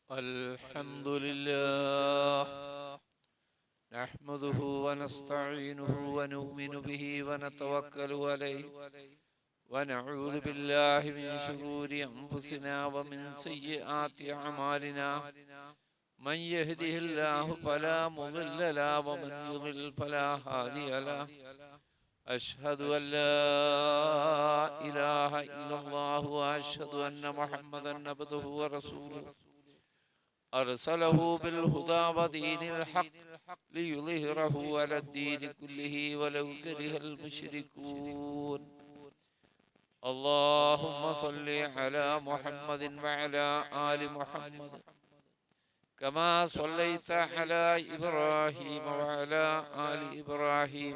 الحمد لله نحمده ونستعينه ونؤمن به ونتوكل عليه ونعوذ بالله من شرور أنفسنا ومن سيئات أعمالنا من يهده الله فلا مضل له ومن يضلل فلا هادي له أشهد أن لا إله إلا الله وأشهد أن محمدا عبده ورسوله أرسله بالهدى ودين الحق ليظهره على الدين كله ولو كره المشركون اللهم صل على محمد وعلى آل محمد كما صليت على إبراهيم وعلى آل إبراهيم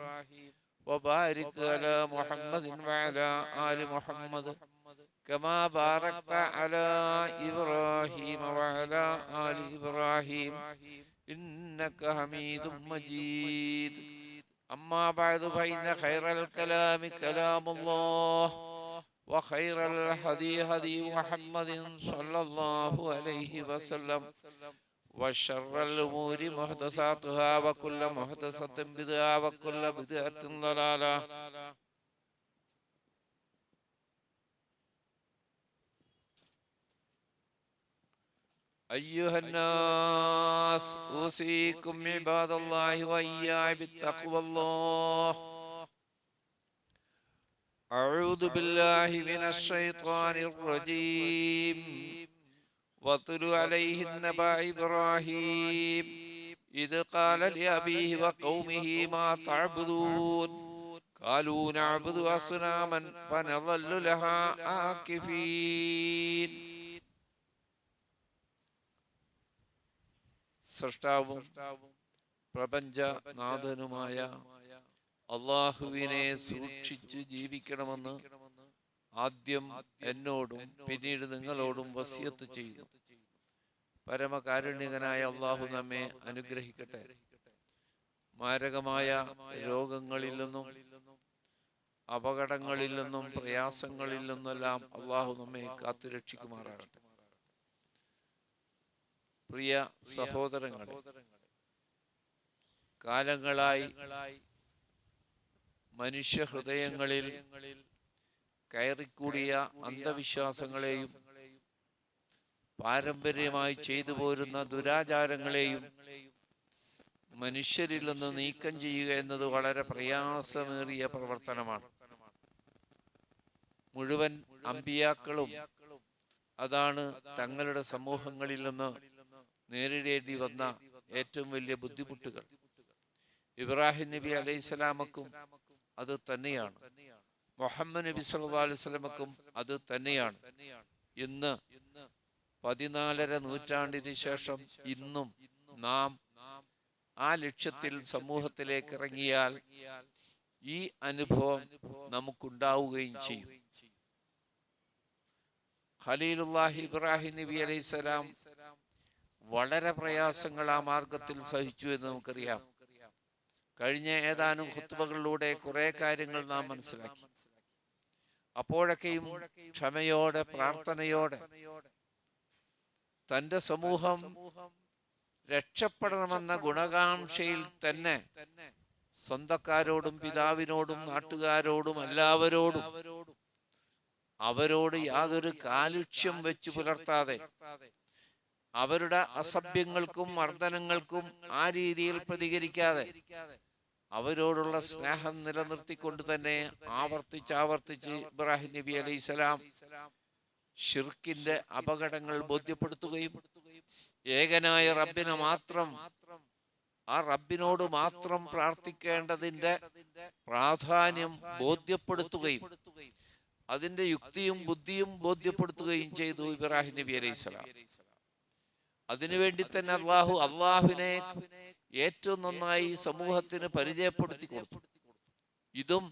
وبارك على محمد وعلى آل محمد كما باركت على إبراهيم وعلى آل إبراهيم إنك حميد مجيد أما بعد فإن خير الكلام كلام الله وخير الهدي هدي محمد صلى الله عليه وسلم وشر الأمور محدثاتها وكل محدثة بدعة وكل بدعة ضلالة أيها الناس أوصيكم عباد الله وإياي بتقوى الله أعوذ بالله من الشيطان الرجيم واتل عليهم نبأ إبراهيم إذ قال لأبيه وقومه ما تعبدون قالوا نعبد أصناما فنظل لها عاكفين സൃഷ്ടാവും പ്രപഞ്ചനാഥനുമായ അള്ളാഹുവിനെ സൂക്ഷിച്ച് ജീവിക്കണമെന്ന് ആദ്യം എന്നോടും പിന്നീട് നിങ്ങളോടും വസിയത്ത് ചെയ്യുന്നു. പരമകാരുണ്യകനായ അള്ളാഹു നമ്മെ അനുഗ്രഹിക്കട്ടെ. മാരകമായ രോഗങ്ങളിൽ നിന്നും അപകടങ്ങളിൽ നിന്നും പ്രയാസങ്ങളിൽ നിന്നെല്ലാം അള്ളാഹു നമ്മെ കാത്തുരക്ഷിക്കുമാറാകട്ടെ. പ്രിയ സഹോദരങ്ങളെ, കാലങ്ങളായി മനുഷ്യ ഹൃദയങ്ങളിൽ കയറിക്കൂടിയ അന്ധവിശ്വാസങ്ങളെയും പാരമ്പര്യമായി ചെയ്തു പോരുന്ന ദുരാചാരങ്ങളെയും മനുഷ്യരിൽ നിന്ന് നീക്കം ചെയ്യുക എന്നത് വളരെ പ്രയാസമേറിയ പ്രവർത്തനമാണ്. മുഴുവൻ അമ്പിയാക്കളും അതാണ് തങ്ങളുടെ സമൂഹങ്ങളിൽ നിന്ന് നേരിടേണ്ടി വന്ന ഏറ്റവും വലിയ ബുദ്ധിമുട്ടുകൾ. ഇബ്രാഹിം നബി അലൈഹിസ്സലാമക്കും അത് തന്നെയാണ്. മുഹമ്മദ് നബി സല്ലല്ലാഹു അലൈഹി വസല്ലമക്കും അത് തന്നെയാണ്. ഇന്ന് 14 നൂറ്റാണ്ടിന് ശേഷം ഇന്നും നാം ആ ലക്ഷ്യത്തിൽ സമൂഹത്തിലേക്ക് ഇറങ്ങിയാൽ ഈ അനുഭവം നമുക്കുണ്ടാവുകയും ചെയ്യും. ഖലീലുല്ലാഹി ഇബ്രാഹിം നബി അലൈഹിസ്സലാം വളരെ പ്രയാസങ്ങൾ ആ മാർഗത്തിൽ സഹിച്ചു എന്ന് നമുക്കറിയാം. കഴിഞ്ഞ ഏതാനും ഖുത്ബകളിലൂടെ കുറെ കാര്യങ്ങൾ നാം മനസ്സിലാക്കി. അപ്പോഴൊക്കെയും ക്ഷമയോടെ പ്രാർത്ഥനയോടെ തന്റെ സമൂഹം രക്ഷപ്പെടണമെന്ന ഗുണകാംക്ഷയിൽ തന്നെ സ്വന്തക്കാരോടും പിതാവിനോടും നാട്ടുകാരോടും എല്ലാവരോടും അവരോട് യാതൊരു കാലുഷ്യം വെച്ച് പുലർത്താതെ അവരുടെ അസഭ്യങ്ങൾക്കും മർദ്ദനങ്ങൾക്കും ആ രീതിയിൽ പ്രതികരിക്കാതെ അവരോടുള്ള സ്നേഹം നിലനിർത്തിക്കൊണ്ട് തന്നെ ആവർത്തിച്ച് ഇബ്രാഹിം നബി അലൈഹിസ്സലാം ശിർക്കിന്റെ അപകടങ്ങൾ ബോധ്യപ്പെടുത്തുകയും ഏകനായ റബ്ബിനെ മാത്രം ആ റബ്ബിനോട് മാത്രം പ്രാർത്ഥിക്കേണ്ടതിന്റെ പ്രാധാന്യം ബോധ്യപ്പെടുത്തുകയും അതിന്റെ യുക്തിയും ബുദ്ധിയും ബോധ്യപ്പെടുത്തുകയും ചെയ്തു ഇബ്രാഹിം നബി അലൈഹിസ്സലാം. അതിനുവേണ്ടി തന്നെ അള്ളാഹുവിനെ ഏറ്റവും നന്നായി സമൂഹത്തിന് പരിചയപ്പെടുത്തി കൊടുത്തു. ഇതും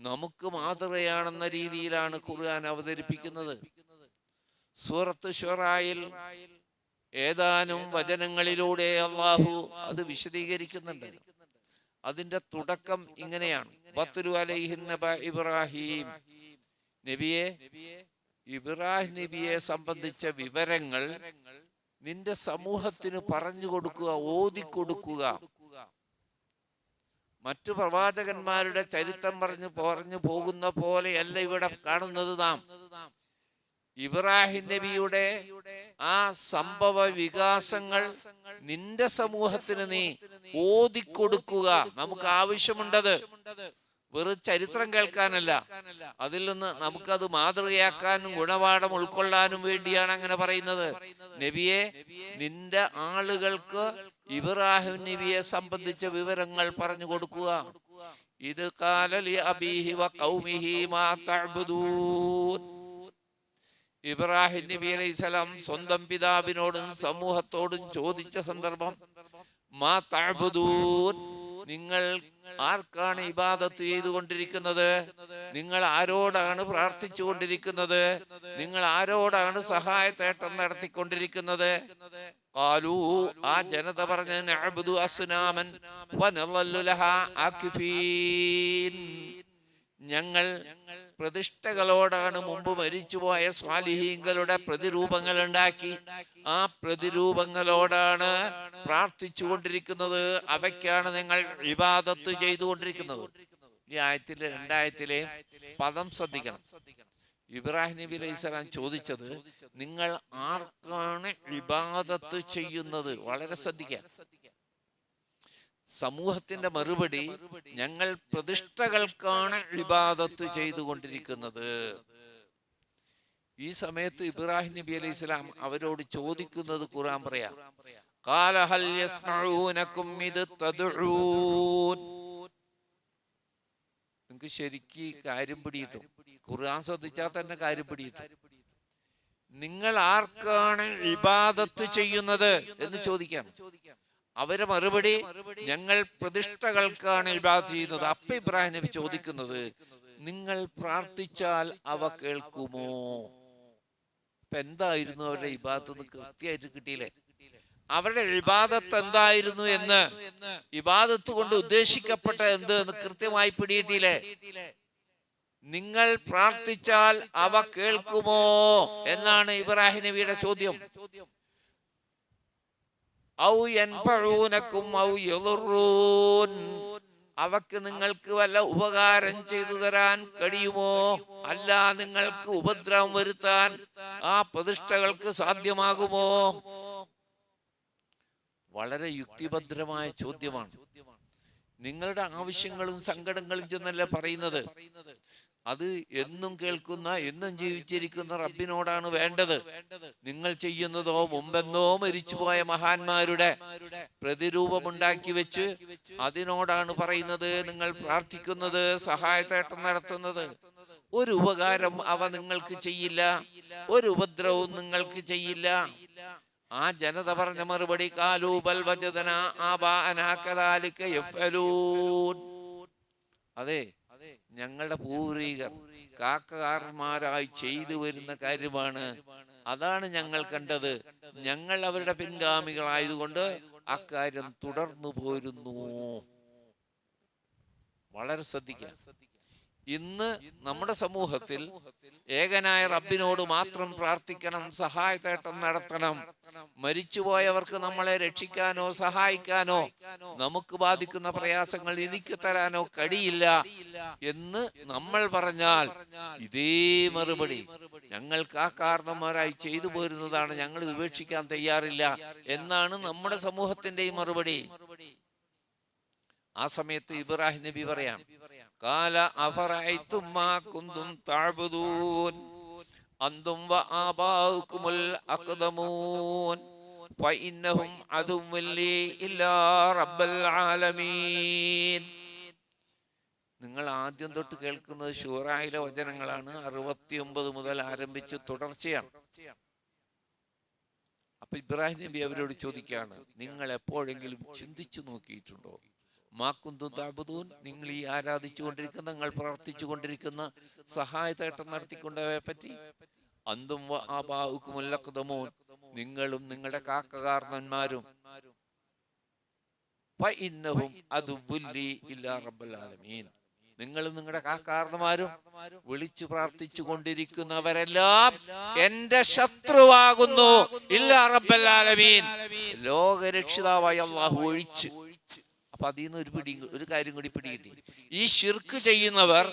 നമുക്ക് മാതൃകയാണെന്ന രീതിയിലാണ് ഖുർആൻ അവതരിപ്പിക്കുന്നത്. സൂറത്ത് ശുറായിൽ ഏതാനും വചനങ്ങളിലൂടെ അള്ളാഹു അത് വിശദീകരിക്കുന്നുണ്ട്. അതിന്റെ തുടക്കം ഇങ്ങനെയാണ്: വത്ലു അലൈഹിം നബഅ ഇബ്രാഹീം. നബിയെ, ഇബ്രാഹിം നബിയെ സംബന്ധിച്ച വിവരങ്ങൾ നിന്റെ സമൂഹത്തിന് പറഞ്ഞു കൊടുക്കുക, ഓതിക്കൊടുക്കുക. മറ്റു പ്രവാചകന്മാരുടെ ചരിത്രം പറഞ്ഞു പോകുന്ന പോലെയല്ല ഇവിടെ കാണുന്നത്. നാം ഇബ്രാഹിം നബിയുടെ ആ സംഭവ വികാസങ്ങൾ നിന്റെ സമൂഹത്തിന് നീ ഓതിക്കൊടുക്കുക. നമുക്ക് ആവശ്യമുണ്ടത് വെറും ചരിത്രം കേൾക്കാനല്ല, അതിൽ നിന്ന് നമുക്കത് മാതൃകയാക്കാനും ഗുണപാഠം ഉൾക്കൊള്ളാനും വേണ്ടിയാണ് അങ്ങനെ പറയുന്നത്. നബിയെ, നിന്റെ ആളുകൾക്ക് ഇബ്രാഹിം നബിയെ സംബന്ധിച്ച വിവരങ്ങൾ പറഞ്ഞു കൊടുക്കുക. ഇത് ഖാല ലി അബീഹി വ ഖൗമിഹി മാ തഅബുദൂൻ. ഇബ്രാഹിം നബി അലൈഹിസ്സലാം സ്വന്തം പിതാവിനോടും സമൂഹത്തോടും ചോദിച്ച സന്ദർഭം, മാ തഅബുദൂൻ, നിങ്ങൾ ആർക്കാണ് ഇബാദത്ത് ചെയ്തുകൊണ്ടിരിക്കുന്നത്? നിങ്ങൾ ആരോടാണ് പ്രാർത്ഥിച്ചു കൊണ്ടിരിക്കുന്നത്? നിങ്ങൾ ആരോടാണ് സഹായത്തേട്ടം നടത്തിക്കൊണ്ടിരിക്കുന്നത്? ഖാലൂ, ആ ജനത പറഞ്ഞു, നഅബ്ദു അസ്നാമൻ വനളല്ലു ലഹാ ആകിഫീൻ, ഞങ്ങൾ പ്രതിഷ്ഠകളോടാണ് മുമ്പ് മരിച്ചുപോയ സ്വാലിഹീങ്ങളുടെ പ്രതിരൂപങ്ങൾ ഉണ്ടാക്കി ആ പ്രതിരൂപങ്ങളോടാണ് പ്രാർത്ഥിച്ചു കൊണ്ടിരിക്കുന്നത്, അവയ്ക്കാണ് നിങ്ങൾ ഇബാദത്ത് ചെയ്തുകൊണ്ടിരിക്കുന്നത്. ഈ ആയത്തിലെ രണ്ടായത്തിലെ പദം ശ്രദ്ധിക്കണം. ഇബ്രാഹിം നബി അലൈഹിസ്സലാം ചോദിച്ചത്, നിങ്ങൾ ആർക്കാണ് ഇബാദത്ത് ചെയ്യുന്നത്? വളരെ ശ്രദ്ധിക്കുക. സമൂഹത്തിന്റെ മറുപടി, ഞങ്ങൾ പ്രതിഷ്ഠകൾക്കാണ് ഇബാദത്ത് ചെയ്തുകൊണ്ടിരിക്കുന്നത്. ഈ സമയത്ത് ഇബ്രാഹിം നബി അലൈഹിസ്സലാം അവരോട് ചോദിക്കുന്നത് ഖുർആൻ പറയാം, ഖാല ഹൽ യസ്മഊനകും ഇദ് തദ്ഊൻ. നിങ്ങൾക്ക് ശരിക്ക് കാര്യം പിടിയിട്ടു, ഖുർആൻ ശ്രദ്ധിച്ചാൽ തന്നെ കാര്യം പിടിയിട്ടു. നിങ്ങൾ ആർക്കാണ് ഇബാദത്ത് ചെയ്യുന്നത് എന്ന് ചോദിക്കാം. അവരെ മറുപടി, ഞങ്ങൾ പ്രതിഷ്ഠകൾക്കാണ് ഇബാദത്ത് ചെയ്യുന്നത്. അപ്പൊ ഇബ്രാഹിം നബി ചോദിക്കുന്നത്, നിങ്ങൾ പ്രാർത്ഥിച്ചാൽ അവ കേൾക്കുമോ? അപ്പൊ എന്തായിരുന്നു അവരുടെ ഇബാദത്ത് എന്ന് കൃത്യമായിട്ട് കിട്ടിയില്ലേ? അവരുടെ ഇബാദത്ത് എന്തായിരുന്നു എന്ന്, ഇബാദത്ത് കൊണ്ട് ഉദ്ദേശിക്കപ്പെട്ട എന്ത് എന്ന് കൃത്യമായി പിടിയിട്ടില്ലേ? നിങ്ങൾ പ്രാർത്ഥിച്ചാൽ അവ കേൾക്കുമോ എന്നാണ് ഇബ്രാഹിം നബിയുടെ ചോദ്യം. ഔ യൻഫഊനകും ഔ യദുറൂൻ, അവക്ക് നിങ്ങൾക്ക് വല്ല ഉപകാരം ചെയ്തു തരാൻ കഴിയുമോ? അല്ല, നിങ്ങൾക്ക് ഉപദ്രവം വരുത്താൻ ആ പ്രതിഷ്ഠകൾക്ക് സാധ്യമാകുമോ? വളരെ യുക്തിഭദ്രമായ ചോദ്യമാണ്. നിങ്ങളുടെ ആവശ്യങ്ങളും സങ്കടങ്ങളും ചെന്നല്ല പറയുന്നത്. അത് എന്നും കേൾക്കുന്ന, എന്നും ജീവിച്ചിരിക്കുന്ന റബ്ബിനോടാണ് വേണ്ടത്. നിങ്ങൾ ചെയ്യുന്നതോ മുമ്പെന്നോ മരിച്ചുപോയ മഹാന്മാരുടെ പ്രതിരൂപമുണ്ടാക്കി വെച്ച് അതിനോടാണ് പറയുന്നത്, നിങ്ങൾ പ്രാർത്ഥിക്കുന്നത്, സഹായത്തേട്ടം നടത്തുന്നത്. ഒരു ഉപകാരം അവ നിങ്ങൾക്ക് ചെയ്യില്ല, ഒരു ഉപദ്രവവും നിങ്ങൾക്ക് ചെയ്യില്ല. ആ ജനത പറഞ്ഞ മറുപടി, ഖാലൂ ബൽ വജദനാ ആബാഅനാ കദാലിക യഫ്അലൂൻ. അതെ, ഞങ്ങളുടെ പൂർവികർ കാക്കകാരന്മാരായി ചെയ്തു വരുന്ന കാര്യമാണ്, അതാണ് ഞങ്ങൾ കണ്ടത്. ഞങ്ങൾ അവരുടെ പിൻഗാമികളായതുകൊണ്ട് അക്കാര്യം തുടർന്നു പോരുന്നു. വളരെ ശ്രദ്ധിക്കുക. ഇന്ന് നമ്മുടെ സമൂഹത്തിൽ ഏകനായ റബ്ബിനോട് മാത്രം പ്രാർത്ഥിക്കണം, സഹായത്തേട്ടം നടത്തണം, മരിച്ചുപോയവർക്ക് നമ്മളെ രക്ഷിക്കാനോ സഹായിക്കാനോ നമുക്ക് ബാധിക്കുന്ന പ്രയാസങ്ങൾ എനിക്ക് തരാനോ കഴിയില്ല എന്ന് നമ്മൾ പറഞ്ഞാൽ ഇതേ മറുപടി, ഞങ്ങൾ കാരണന്മാരായി ചെയ്തു പോരുന്നതാണ്, ഞങ്ങൾ ഉപേക്ഷിക്കാൻ തയ്യാറില്ല എന്നാണ് നമ്മുടെ സമൂഹത്തിന്റെയും മറുപടി. ആ സമയത്ത് ഇബ്രാഹിം നബി പറയാം, ഖാല അഫറഅയ്തും മാ കുന്തും തഅബുദൂൻ അന്തും വആബാഉകുമുൽ അഖ്ദമൂൻ ഫഇന്നഹും അദുവ്വുൻ ലീ ഇല്ലാ റബ്ബൽ ആലമീൻ. നിങ്ങൾ ആദ്യം തൊട്ട് കേൾക്കുന്നത് ശൂറായിലെ വചനങ്ങളാണ്. 69 മുതൽ ആരംഭിച്ച് തുടർച്ചയാണ്. അപ്പൊ ഇബ്രാഹിം നബി അവരോട് ചോദിക്കുകയാണ്, നിങ്ങൾ എപ്പോഴെങ്കിലും ചിന്തിച്ചു നോക്കിയിട്ടുണ്ടോ? മാക്കുന്തും തഅബുദൂൻ, നിങ്ങൾ ഈ ആരാധിച്ചു കൊണ്ടിരിക്കുന്ന, നിങ്ങൾ പ്രവർത്തിച്ചു കൊണ്ടിരിക്കുന്ന, സഹായത്തേട്ടം നടത്തിക്കൊണ്ടവയെ പറ്റി. അന്തും വആബാഉകുമുൽ അഖ്ദമൂൻ, നിങ്ങളും നിങ്ങളുടെ കാരണന്മാരും. ഫഇന്നഹും അദുവ്വുൻ ലീ ഇല്ലാ റബ്ബൽ ആലമീൻ, നിങ്ങളും നിങ്ങളുടെ കാരണവന്മാരും വിളിച്ചു പ്രാർത്ഥിച്ചു കൊണ്ടിരിക്കുന്നവരെല്ലാം എന്റെ ശത്രുവാകുന്നു ഇല്ലാ റബ്ബൽ ആലമീൻ, ലോകരക്ഷിതാവായ അല്ലാഹു ഒഴിച്ച്. അപ്പൊ അതിൽ നിന്ന് ഒരു കാര്യം കൂടി പിടികിട്ടി. ഈ ശിർക്ക് ചെയ്യുന്നവർ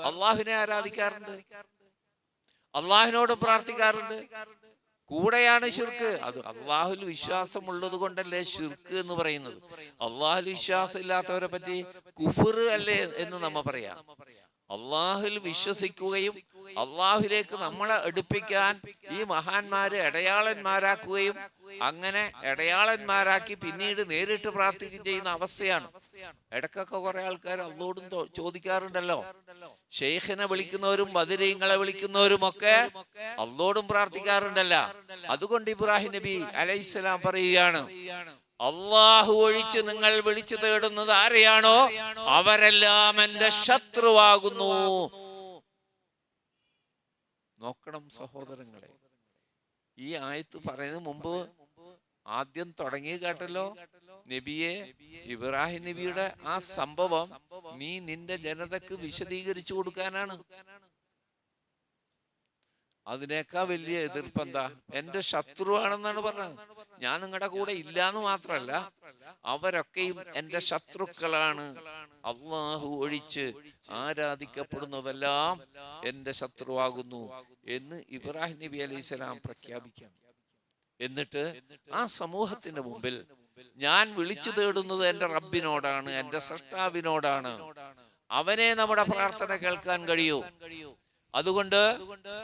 അള്ളാഹുവിനെ ആരാധിക്കാറുണ്ട്, അള്ളാഹുവിനോട് പ്രാർത്ഥിക്കാറുണ്ട്. കൂടെയാണ് ശിർക്ക്. അത് അള്ളാഹുൽ വിശ്വാസം ഉള്ളത് കൊണ്ടല്ലേ ശിർക്ക് എന്ന് പറയുന്നത്. അള്ളാഹുൽ വിശ്വാസം ഇല്ലാത്തവരെ പറ്റി കുഫർ അല്ലേ എന്ന് നമ്മ പറയാം. അള്ളാഹുൽ വിശ്വസിക്കുകയും അള്ളാഹുലേക്ക് നമ്മളെ അടുപ്പിക്കാൻ ഈ മഹാന്മാരെ ഇടയാളന്മാരാക്കുകയും അങ്ങനെ ഇടയാളന്മാരാക്കി പിന്നീട് നേരിട്ട് പ്രാർത്ഥിക്കുകയും ചെയ്യുന്ന അവസ്ഥയാണ്. ഇടക്കൊക്കെ കുറെ ആൾക്കാർ അള്ളോടും ചോദിക്കാറുണ്ടല്ലോ. ഷെയ്ഖിനെ വിളിക്കുന്നവരും ബദരീങ്ങളെ വിളിക്കുന്നവരും ഒക്കെ അള്ളോടും പ്രാർത്ഥിക്കാറുണ്ടല്ല. അതുകൊണ്ട് ഇബ്രാഹിം നബി അലൈഹിസ്സലാം പറയുകയാണ്, അള്ളാഹു ഒഴിച്ച് നിങ്ങൾ വിളിച്ചു തേടുന്നത് ആരെയാണോ അവരെല്ലാം എന്റെ ശത്രുവാകുന്നു. നോക്കണം സഹോദരങ്ങളെ, ഈ ആയത്ത് പറയുന്നതിന് മുമ്പ് ആദ്യം തുടങ്ങി കേട്ടല്ലോ, നബിയെ ഇബ്രാഹിം നബിയുടെ ആ സംഭവം നീ നിന്റെ ജനതക്ക് വിശദീകരിച്ചു കൊടുക്കാനാണ്. അതിനേക്കാൾ വലിയ എതിർപ്പ് എന്താ? എന്റെ ശത്രുവാണെന്നാണ് പറഞ്ഞത്. ഞാൻ നിങ്ങളുടെ കൂടെ ഇല്ലാന്ന് മാത്രല്ല, അവരൊക്കെയും എന്റെ ശത്രുക്കളാണ്. അള്ളാഹു ഒഴിച്ച് ആരാധിക്കപ്പെടുന്നതെല്ലാം എന്റെ ശത്രുവാകുന്നു എന്ന് ഇബ്രാഹിം നബി അലൈഹിസ്സലാം പ്രഖ്യാപിക്കാം. എന്നിട്ട് ആ സമൂഹത്തിന്റെ മുമ്പിൽ ഞാൻ വിളിച്ചു തേടുന്നത് എന്റെ റബ്ബിനോടാണ്, എന്റെ സൃഷ്ടാവിനോടാണ്. അവനെ നമ്മുടെ പ്രാർത്ഥന കേൾക്കാൻ കഴിയൂ. അതുകൊണ്ട്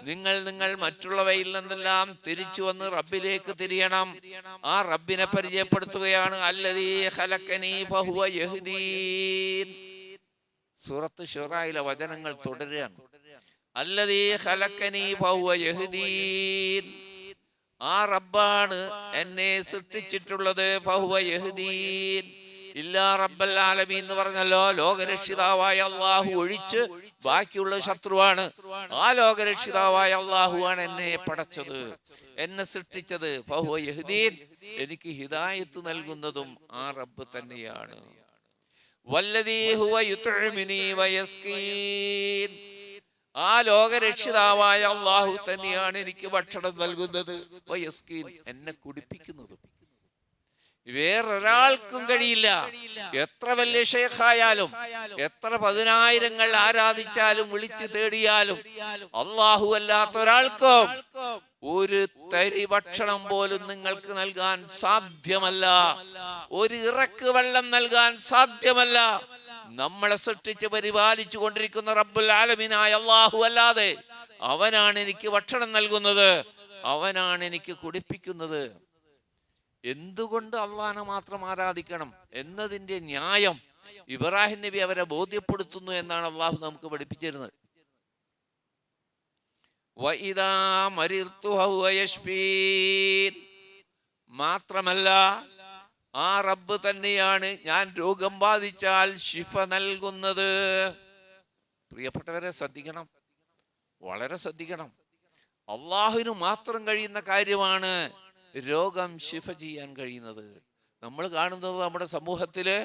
നിങ്ങൾ മറ്റുള്ളവയിൽ നിന്നെല്ലാം തിരിച്ചു വന്ന് റബ്ബിലേക്ക് തിരിയണം. ആ റബ്ബിനെ പരിചയപ്പെടുത്തുകയാണ്. അല്ലദീ ഖലഖനീ ഫഹുവ യഹ്ദീൻ. സൂറത്ത് ശുറായിലെ വചനങ്ങൾ തുടരുകയാണ്. അല്ലദീ ഖലഖനീ ഫഹുവ യഹ്ദീൻ. ആ റബ്ബാണ് എന്നെ സൃഷ്ടിച്ചിട്ടുള്ളത്. ഫഹുവ യഹ്ദീൻ. ഇല്ലാ റബ്ബൽ ആലമീൻ എന്ന് പറഞ്ഞല്ലോ, ലോകരക്ഷിതാവായ അള്ളാഹു ഒഴിച്ച് ബാക്കിയുള്ള ശത്രുവാണ്. ആ ലോകരക്ഷിതാവായ അള്ളാഹുവാണ് എന്നെ പടച്ചത്, എന്നെ സൃഷ്ടിച്ചത്. ഫഹുവ യഹ്ദീൻ. എനിക്ക് ഹിദായത്ത് നൽകുന്നതും ആ റബ്ബ് തന്നെയാണ്. വല്ലദീ ഹുവ യുത്ഇമുനീ വയസ്കീൻ. ആ ലോകരക്ഷിതാവായ അള്ളാഹു തന്നെയാണ് എനിക്ക് ഭക്ഷണം നൽകുന്നത്. വയസ്കീൻ, എന്നെ കുടിപ്പിക്കുന്നതും. വേറൊരാൾക്കും കഴിയില്ല. എത്ര വലിയ ഷേഖായാലും എത്ര 10,000 ആരാധിച്ചാലും വിളിച്ചു തേടിയാലും അള്ളാഹു അല്ലാത്ത ഒരാൾക്കും ഒരു തരി ഭക്ഷണം പോലും നിങ്ങൾക്ക് നൽകാൻ സാധ്യമല്ല. ഒരു ഇറക്ക് വെള്ളം നൽകാൻ സാധ്യമല്ല. നമ്മളെ സൃഷ്ടിച്ച് പരിപാലിച്ചു കൊണ്ടിരിക്കുന്ന റബ്ബുൽ ആലമീനായ അള്ളാഹു അല്ലാതെ അവനാണ് എനിക്ക് ഭക്ഷണം നൽകുന്നത്, അവനാണ് എനിക്ക് കുടിപ്പിക്കുന്നത്. എന്തുകൊണ്ട് അള്ളാഹനെ മാത്രം ആരാധിക്കണം എന്നതിന്റെ ന്യായം ഇബ്രാഹിം നബി അവരെ ബോധ്യപ്പെടുത്തുന്നു എന്നാണ് അള്ളാഹു നമുക്ക് പഠിപ്പിച്ചിരുന്നത്. മാത്രമല്ല ആ റബ്ബ് തന്നെയാണ് ഞാൻ രോഗം ബാധിച്ചാൽ ശിഫ നൽകുന്നത്. പ്രിയപ്പെട്ടവരെ ശ്രദ്ധിക്കണം, വളരെ ശ്രദ്ധിക്കണം. അള്ളാഹുവിന് മാത്രം കഴിയുന്ന കാര്യമാണ് രോഗം ശിഫ ചെയ്യാൻ കഴിയുന്നത്. നമ്മൾ കാണുന്നത് നമ്മുടെ സമൂഹത്തില്